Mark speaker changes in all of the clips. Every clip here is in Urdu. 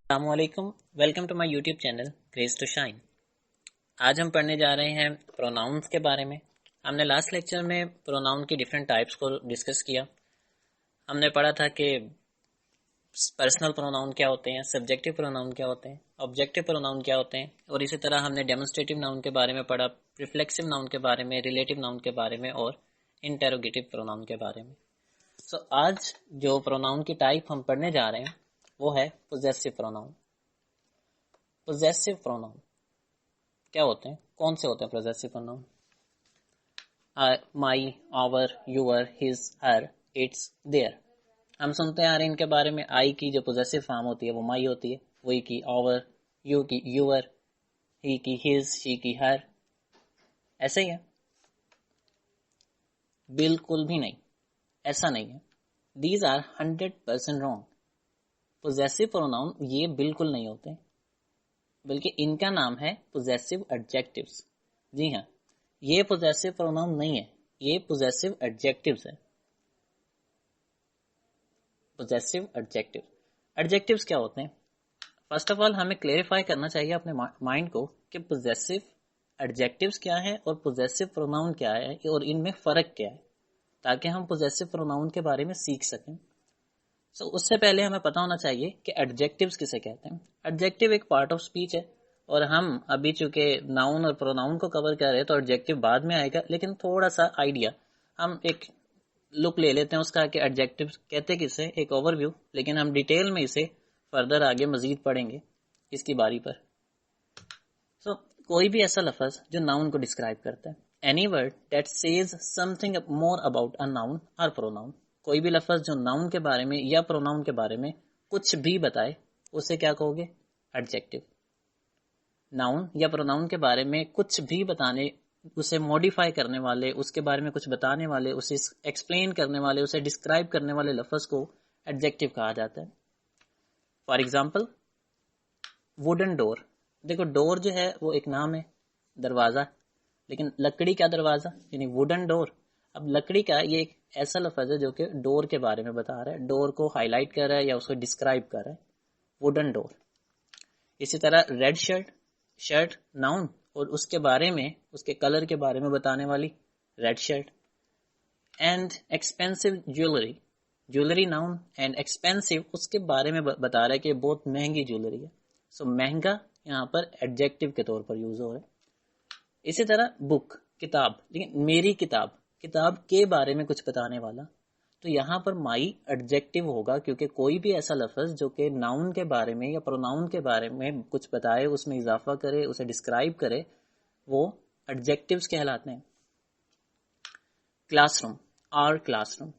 Speaker 1: السلام علیکم، welcome to my YouTube channel grace to shine. آج ہم پڑھنے جا رہے ہیں پروناؤنس کے بارے میں۔ ہم نے لاسٹ لیکچر میں پروناؤن کی ڈیفرنٹ ٹائپس کو ڈسکس کیا۔ ہم نے پڑھا تھا کہ پرسنل پروناؤن کیا ہوتے ہیں، سبجیکٹو پروناؤن کیا ہوتے ہیں، آبجیکٹو پروناؤن کیا ہوتے ہیں، اور اسی طرح ہم نے ڈیمونسٹریٹو ناؤن کے بارے میں پڑھا، ریفلیکسو ناؤن کے بارے میں، ریلیٹو ناؤن کے بارے میں، اور انٹروگیٹو پروناؤن کے بارے میں۔ آج جو پروناؤن کی ٹائپ ہم پڑھنے جا رہے ہیں وہ ہے پوزیسو پروناؤن۔ پوزیسو پروناؤن کیا ہوتے ہیں، کون سے ہوتے ہیں possessive pronoun? My, our, your, his, her, its, their. ہم سنتے آ رہے ہیں ان کے بارے میں۔ آئی کی جو پوزیسو فارم ہوتی ہے وہ مائی ہوتی ہے، وہی کی آور، یو کی یور، ہی کی ہز، شی کی ہر۔ ایسے ہی ہے؟ بالکل بھی نہیں، ایسا نہیں ہے۔ These are 100% wrong. Possessive pronoun یہ بالکل نہیں ہوتے، بلکہ ان کا نام ہے پوزیسو ایڈجیکٹیوز۔ جی ہاں، یہ پوزیسو پروناؤن نہیں ہے، یہ پوزیسو ایڈجیکٹیوز ہے۔ پوزیسو ایڈجیکٹیو، ایڈجیکٹیوز کیا ہوتے ہیں؟ فرسٹ آف آل ہمیں کلیریفائی کرنا چاہیے اپنے مائنڈ کو کہ پوزیسو ایڈجیکٹیوز کیا ہے اور پوزیسو پروناؤن کیا ہے، اور ان میں فرق کیا ہے، تاکہ ہم پوزیسو پروناؤن کے بارے میں سیکھ سکیں۔ اس سے پہلے ہمیں پتا ہونا چاہیے کہ ایڈجیکٹیوز کسے کہتے ہیں۔ ایڈجیکٹیو ایک پارٹ آف اسپیچ ہے، اور ہم ابھی چونکہ ناؤن اور پروناؤن کو کور کر رہے ہیں تو ایڈجیکٹیو بعد میں آئے گا، لیکن تھوڑا سا آئیڈیا ہم ایک لک لے لیتے ہیں اس کا کہ ایڈجیکٹیو کہتے کسے، ایک اوور ویو، لیکن ہم ڈیٹیل میں اسے فردر آگے مزید پڑھیں گے اس کی باری پر۔ کوئی بھی ایسا لفظ جو ناؤن کو ڈسکرائب کرتا ہے، any word that says something more about a noun or pronoun، کوئی بھی لفظ جو ناؤن کے بارے میں یا پروناؤن کے بارے میں کچھ بھی بتائے اسے کیا کہو گے؟ ایڈجیکٹیو۔ ناؤن یا پروناؤن کے بارے میں کچھ بھی بتانے، اسے موڈیفائی کرنے والے، اس کے بارے میں کچھ بتانے والے، اسے ایکسپلین کرنے والے، اسے ڈسکرائب کرنے والے لفظ کو ایڈجیکٹیو کہا جاتا ہے۔ فار ایگزامپل ووڈن ڈور۔ دیکھو ڈور جو ہے وہ ایک نام ہے، دروازہ، لیکن لکڑی کا دروازہ یعنی ووڈن ڈور۔ اب لکڑی کا یہ ایک ایسا لفظ ہے جو کہ ڈور کے بارے میں بتا رہا ہے، ڈور کو ہائی لائٹ کر رہا ہے یا اس کو ڈسکرائب کر رہا ہے، ووڈن ڈور۔ اسی طرح ریڈ شرٹ، شرٹ ناؤن اور اس کے بارے میں، اس کے کلر کے بارے میں بتانے والی red shirt. And expensive jewellery, jewellery noun, and expensive اس کے بارے میں بتا رہا ہے کہ بہت مہنگی جیولری ہے۔ مہنگا یہاں پر ایڈجیکٹیو کے طور پر یوز ہو رہا ہے۔ اسی طرح بک، کتاب، لیکن میری کتاب، کتاب کے بارے میں کچھ بتانے والا، تو یہاں پر مائی ایڈجیکٹیو ہوگا، کیونکہ کوئی بھی ایسا لفظ جو کہ ناؤن کے بارے میں یا پروناؤن کے بارے میں کچھ بتائے، اس میں اضافہ کرے، اسے ڈسکرائب کرے، وہ ایڈجیکٹیوز کہلاتے ہیں۔ Classroom, or classroom,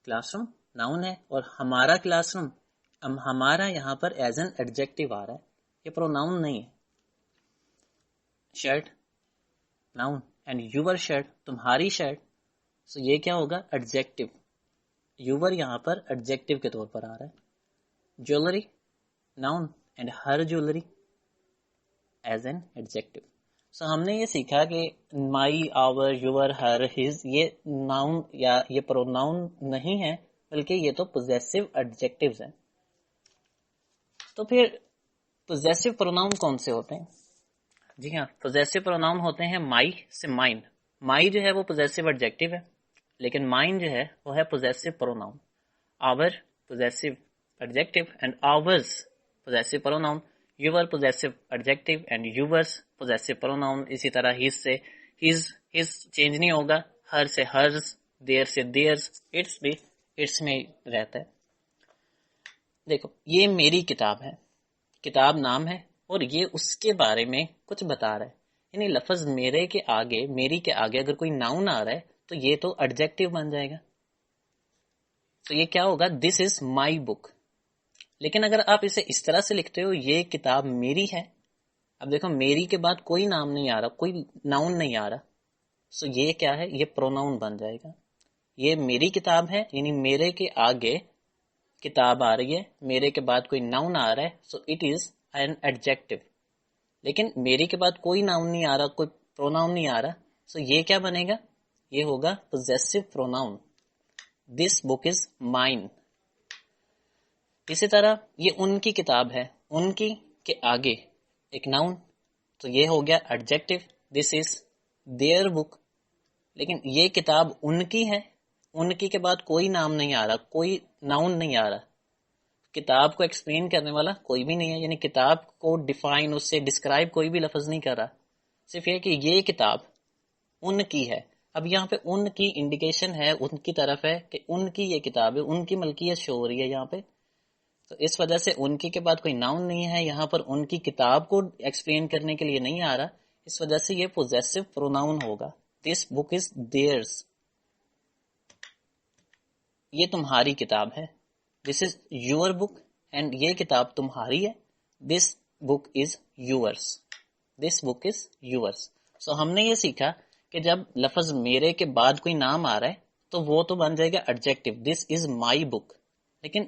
Speaker 1: classroom noun ہے، اور ہمارا کلاس روم، ہمارا یہاں پر ایز این ایڈجیکٹیو آ رہا ہے، یہ پروناؤن نہیں ہے۔ Shirt noun, and your shirt, تمہاری شرٹ، یہ کیا ہوگا؟ ایڈجیکٹیو۔ یور یہاں پر ایڈجیکٹیو کے طور پر آ رہا ہے۔ Jewellery noun, and her jewellery is an adjective. ہم نے یہ سیکھا کہ my, our, your, her, his یہ ناؤن یا یہ پروناؤن نہیں ہے، بلکہ یہ تو پوزیسو ایڈجیکٹیوز ہیں۔ تو پھر پوزیسو پروناؤن کون سے ہوتے ہیں؟ جی ہاں، پوزیسو پروناؤن ہوتے ہیں مائی سے مائن۔ مائی جو ہے وہ پوزیسو ایڈجیکٹیو ہے، لیکن مائن جو ہے وہ ہے possessive pronoun. Our possessive adjective and ours possessive pronoun, your possessive adjective and yours possessive pronoun. اسی طرح ہز سے ہز چینج نہیں ہوگا، ہر سے ہرز، دیر سے دیئرز، اٹس بھی اٹس میں رہتا ہے۔ دیکھو یہ میری کتاب ہے، کتاب نام ہے، اور یہ اس کے بارے میں کچھ بتا رہا ہے، یعنی لفظ میرے کے آگے، میری کے آگے اگر کوئی ناؤن آ رہا ہے تو یہ تو ایڈجیکٹیو بن جائے گا۔ تو یہ کیا ہوگا؟ دس از مائی بک۔ لیکن اگر آپ اسے اس طرح سے لکھتے ہو، یہ کتاب میری ہے، اب دیکھو میری کے بعد کوئی نام نہیں آ رہا، کوئی ناؤن نہیں آ رہا، یہ کیا ہے؟ یہ پروناؤن بن جائے گا۔ یہ میری کتاب ہے، یعنی میرے کے آگے کتاب آ رہی ہے، میرے کے بعد کوئی ناؤن آ رہا ہے، اٹ از این ایڈجیکٹیو۔ لیکن میری کے بعد کوئی ناؤن نہیں آ رہا، کوئی پروناؤن نہیں آ رہا، یہ کیا بنے گا؟ یہ ہوگا possessive pronoun. This book is mine. اسی طرح یہ ان کی کتاب ہے، ان کی کے آگے ایک ناؤن، تو یہ ہو گیا ایڈجیکٹو، دس از دیئر بک. لیکن یہ کتاب ان کی ہے، ان کی کے بعد کوئی نام نہیں آ رہا، کوئی ناؤن نہیں آ رہا، کتاب کو ایکسپلین کرنے والا کوئی بھی نہیں ہے، یعنی کتاب کو ڈیفائن، اس سے ڈسکرائب کوئی بھی لفظ نہیں کر رہا، صرف یہ کہ یہ کتاب ان کی ہے. اب یہاں پہ ان کی انڈیکیشن ہے، ان کی طرف ہے کہ ان کی یہ کتاب ہے، ان کی ملکیت شو ہو رہی ہے یہاں پہ. تو اس وجہ سے ان کی کے بعد کوئی ناؤن نہیں ہے یہاں پر، ان کی کتاب کو ایکسپلین کرنے کے لیے نہیں آ رہا، اس وجہ سے یہ پوزیسو پروناؤن ہوگا. دس بک از دیئرز، یہ تمہاری کتاب ہے. دس از یور بک، اینڈ یہ کتاب تمہاری ہے. دس بک is yours, this book is yours. سو ہم نے یہ سیکھا کہ جب لفظ میرے کے بعد کوئی نام آ رہا ہے تو وہ تو بن جائے گا ایڈجیکٹو، دس از مائی بک. لیکن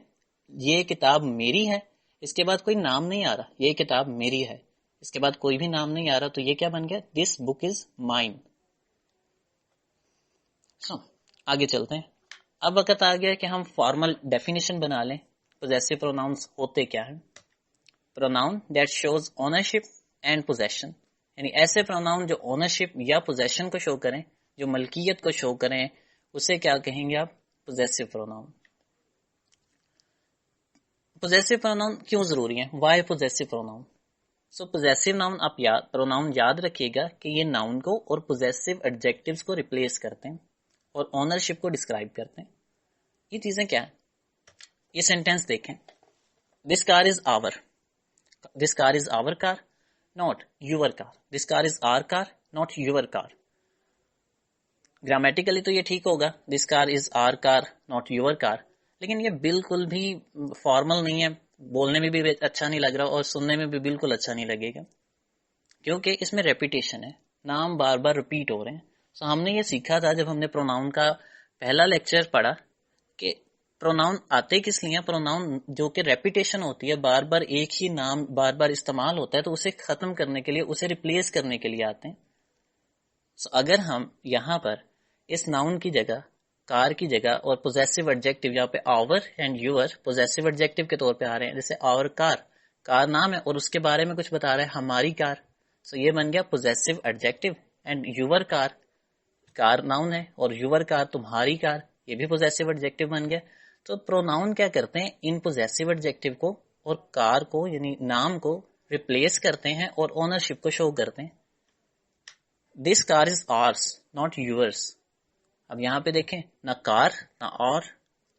Speaker 1: یہ کتاب میری ہے، اس کے بعد کوئی نام نہیں آ رہا، یہ کتاب میری ہے، اس کے بعد کوئی بھی نام نہیں آ رہا، تو یہ کیا بن گیا؟ دس بک از مائن. آگے چلتے ہیں. اب وقت آ گیا کہ ہم فارمل ڈیفینیشن بنا لیں پوزیسو پروناؤنس ہوتے کیا ہیں. Pronoun that shows ownership and possession, یعنی ایسے پروناؤن جو اونرشپ یا پوزیشن کو شو کریں، جو ملکیت کو شو کریں، اسے کیا کہیں گے آپ؟ Possessive pronoun. پوزیسو پروناؤن کیوں ضروری ہیں؟ Why possessive pronoun? So possessive noun آپ پروناؤن یاد رکھیے گا کہ یہ ناؤن کو اور پوزیسو ایڈجیکٹیوز کو ریپلیس کرتے ہیں اور اونرشپ کو ڈسکرائب کرتے ہیں. یہ چیزیں کیا ہیں؟ یہ سینٹینس دیکھیں. This car is our, this car is our car, not your car. This car is our car, not your car. Grammatically تو یہ ٹھیک ہوگا، this car is our car not your car, لیکن یہ بالکل بھی فارمل نہیں ہے، بولنے میں بھی اچھا نہیں لگ رہا اور سننے میں بھی بالکل اچھا نہیں لگے گا، کیونکہ اس میں ریپیٹیشن ہے، نام بار بار ریپیٹ ہو رہے ہیں. سو ہم نے یہ سیکھا تھا جب ہم نے پروناؤن کا پہلا لیکچر پڑھا کہ پروناؤن آتے کس لیے؟ پروناؤن جو کہ ریپیٹیشن ہوتی ہے، بار بار ایک ہی نام بار بار استعمال ہوتا ہے، تو اسے ختم کرنے کے لیے، اسے ریپلیس کرنے کے لیے آتے ہیں. سو اگر ہم یہاں پر اس ناؤن کی جگہ، کار کی جگہ، اور پوزیسو ایڈجیکٹو یہاں پہ hour and your possessive adjective کے طور پہ آ رہے ہیں، جیسے آور کار، کار نام ہے اور اس کے بارے میں کچھ بتا رہا ہے، ہماری کار. سو یہ بن گیا possessive adjective. And your car, car noun ہے، اور یور کار تمہاری کار، یہ بھی پوزیسو ایڈجیکٹو بن گیا. تو پروناؤن کیا کرتے ہیں؟ ان پوزیسو ایڈجیکٹو کو اور کار کو یعنی نام کو ریپلیس کرتے ہیں اور اونرشپ کو شو کرتے ہیں. دس کار از آرس ناٹ یورس. اب یہاں پہ دیکھیں، نہ کار نہ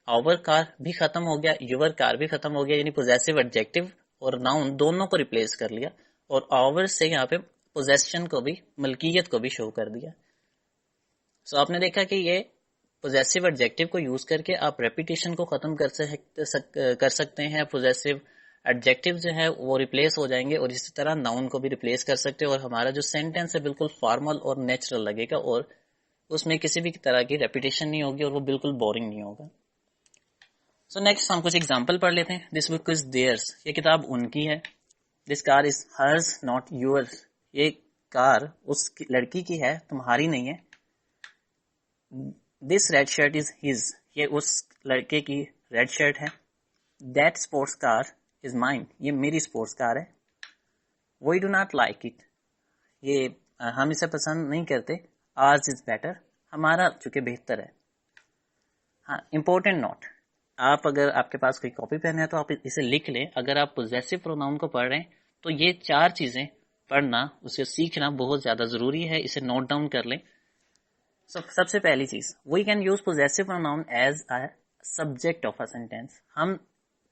Speaker 1: آور کار بھی ختم ہو گیا، یور کار بھی ختم ہو گیا، یعنی پوزیسو ایڈجیکٹو اور ناؤن دونوں کو ریپلیس کر لیا، اور آور سے یہاں پہ پوزیشن کو بھی، ملکیت کو بھی شو کر دیا. سو آپ نے دیکھا کہ یہ پوزیسو ایڈجیکٹو کو یوز کر کے آپ ریپیٹیشن کو ختم کر سکتے ہیں، پوزیسو ایڈجیکٹو جو ہے وہ ریپلیس ہو جائیں گے، اور اسی طرح ناؤن کو بھی ریپلیس کر سکتے ہیں، اور ہمارا جو سینٹینس ہے بالکل فارمل اور نیچرل لگے گا، اور اس میں کسی بھی طرح کی ریپیٹیشن نہیں ہوگی، اور وہ بالکل بورنگ نہیں ہوگا. سو نیکسٹ ہم کچھ ایگزامپل پڑھ لیتے ہیں. دس بک از دیئرس، یہ کتاب ان کی ہے. This car is hers not yours, یہ کار اس لڑکی کی ہے، تمہاری نہیں ہے. This red shirt is his, یہ اس لڑکے کی ریڈ شرٹ ہے. That sports car is mine, یہ میری اسپورٹس کار ہے. We do not like it, یہ ہم اسے پسند نہیں کرتے. آرز از بیٹر، ہمارا چونکہ بہتر ہے. ہاں، امپورٹنٹ نوٹ، آپ اگر آپ کے پاس کوئی کاپی پین ہے تو آپ اسے لکھ لیں. اگر آپ پوزیسو پروناؤن کو پڑھ رہے ہیں تو یہ 4 چیزیں پڑھنا، اسے سیکھنا بہت زیادہ ضروری ہے، اسے نوٹ ڈاؤن کر لیں. سب سے پہلی چیز، we can use possessive pronoun as a subject of a sentence. ہم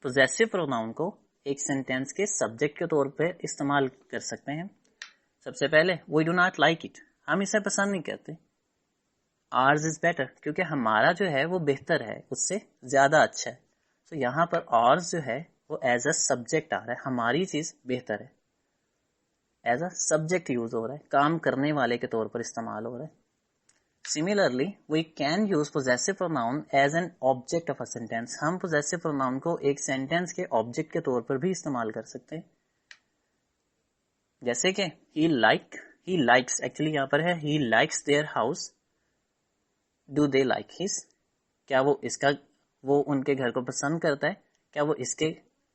Speaker 1: پوزیسو پروناؤن کو ایک سینٹینس کے سبجیکٹ کے طور پہ استعمال کر سکتے ہیں. سب سے پہلے we do not like it, ہم اسے پسند نہیں کرتے. آرز از بیٹر، کیونکہ ہمارا جو ہے وہ بہتر ہے، اس سے زیادہ اچھا ہے. تو یہاں پر آرز جو ہے وہ ایز اے سبجیکٹ آ رہا ہے، ہماری چیز بہتر ہے، ایز اے سبجیکٹ یوز ہو رہا ہے، کام کرنے والے کے طور پر استعمال ہو رہا ہے. Similarly, we can use possessive pronoun as an object of a sentence. ہم possessive pronoun کو ایک سینٹینس کے آبجیکٹ کے طور پر بھی استعمال کر سکتے ہیں. جیسے کہ he likes، ایکچولی یہاں پر ہے he likes their house. Do they like his؟ کیا وہ ان کے گھر کو پسند کرتا ہے؟ کیا وہ اس کے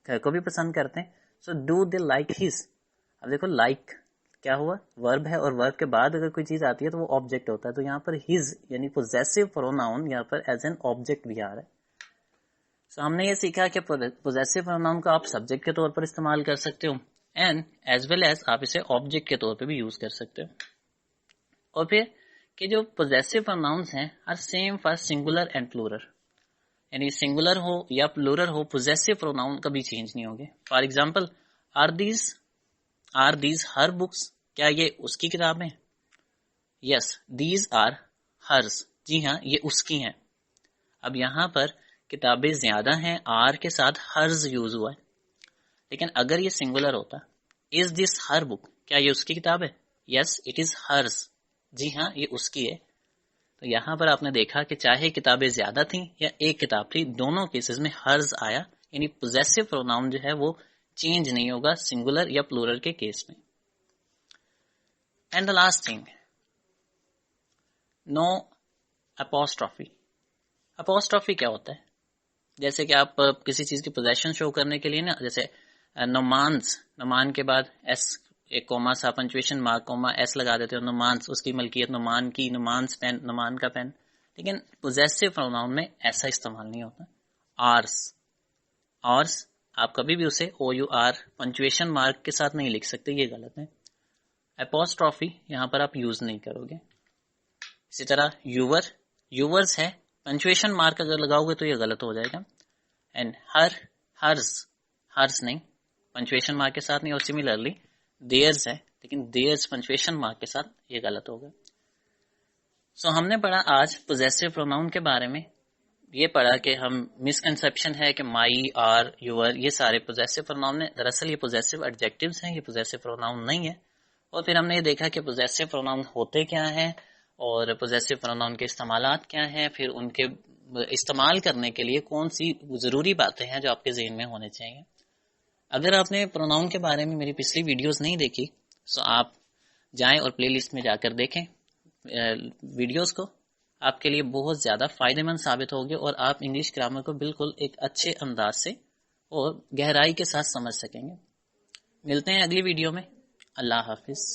Speaker 1: گھر کو بھی پسند کرتے ہیں؟ So do they like his. اب دیکھو لائک کیا ہوا, ورب ہے, اور ورب کے بعد اگر کوئی چیز آتی ہے تو وہ آبجیکٹ ہوتا ہے. تو یہاں پر ہز یعنی پوزیسو پروناؤن یہاں پر ایز این آبجیکٹ بھی آ رہا ہے. سو ہم نے یہ سیکھا کہ پوزیسو پروناؤن کو آپ سبجیکٹ کے طور پر استعمال کر سکتے ہو, اینڈ ایز ویل ایز آپ اسے آبجیکٹ کے طور پہ بھی یوز کر سکتے ہو. اور پھر کہ جو پوزیسو پروناؤنس ہیں are same for singular and plural, یعنی سنگولر ہو یا پلورل ہو, پوزیسو پروناؤن کبھی چینج نہیں ہوگے. For example, are these her books, کیا یہ اس کی کتابیں؟ یس, دیز آر ہرز, جی ہاں یہ اس کی ہیں. اب یہاں پر کتابیں زیادہ ہیں, آر کے ساتھ ہرز یوز ہوا ہے. لیکن اگر یہ سنگولر ہوتا, از دس ہر بک, کیا یہ اس کی کتاب ہے؟ یس اٹ از ہرز, جی ہاں یہ اس کی ہے. تو یہاں پر آپ نے دیکھا کہ چاہے کتابیں زیادہ تھیں یا ایک کتاب تھی, دونوں کیسز میں ہرز آیا, یعنی پوزیسو پروناؤن جو ہے وہ چینج نہیں ہوگا سنگولر یا پلورل کے کیس میں. And the last thing, know apostrophe. Apostrophe کیا ہوتا ہے؟ جیسے کہ آپ کسی چیز کی پوزیشن شو کرنے کے لیے نا, جیسے نومانس, نومان کے بعد ایس ایک کوما سا پنچویشن مارک کوما ایس لگا دیتے ہو, نومانس اس کی ملکیت, نومان کی, نومانس پین, نومان کا پین. لیکن پوزیسو پروناؤن میں ایسا استعمال نہیں ہوتا. آرس, آرس آپ کبھی بھی اسے او یو آر پنچویشن مارک کے ساتھ نہیں لکھ سکتے, یہ غلط ہے. اپوسٹرافی یہاں پر آپ یوز نہیں کرو گے. اسی طرح یوور, یوورز ہے, پنچویشن مارک اگر لگاؤ گے تو یہ غلط ہو جائے گا. اینڈ ہر, ہرز, ہرز نہیں پنچویشن مارک کے ساتھ نہیں. اور سملرلی دیئرز ہے, لیکن دیئرز پنچویشن مارک کے ساتھ, یہ غلط ہوگا. سو ہم نے پڑھا آج پوزیسو پروناؤن کے بارے میں. یہ پڑھا کہ ہم مسکنسپشن ہے کہ مائی, آر, یور یہ سارے پوزیسو پروناؤن ہیں. دراصل یہ پوزیسو ایڈجیکٹیوز ہیں, یہ پوزیسو پروناؤن نہیں ہے. اور پھر ہم نے یہ دیکھا کہ پوزیسو پروناؤن ہوتے کیا ہیں اور پوزیسو پروناؤن کے استعمالات کیا ہیں, پھر ان کے استعمال کرنے کے لیے کون سی ضروری باتیں ہیں جو آپ کے ذہن میں ہونے چاہیے. اگر آپ نے پروناؤن کے بارے میں میری پچھلی ویڈیوز نہیں دیکھی تو آپ جائیں اور پلے لسٹ میں جا کر دیکھیں ویڈیوز کو. آپ کے لیے بہت زیادہ فائدہ مند ثابت ہوگی اور آپ انگلش گرامر کو بالکل ایک اچھے انداز سے اور گہرائی کے ساتھ سمجھ سکیں گے. ملتے ہیں اگلی ویڈیو میں. اللہ حافظ.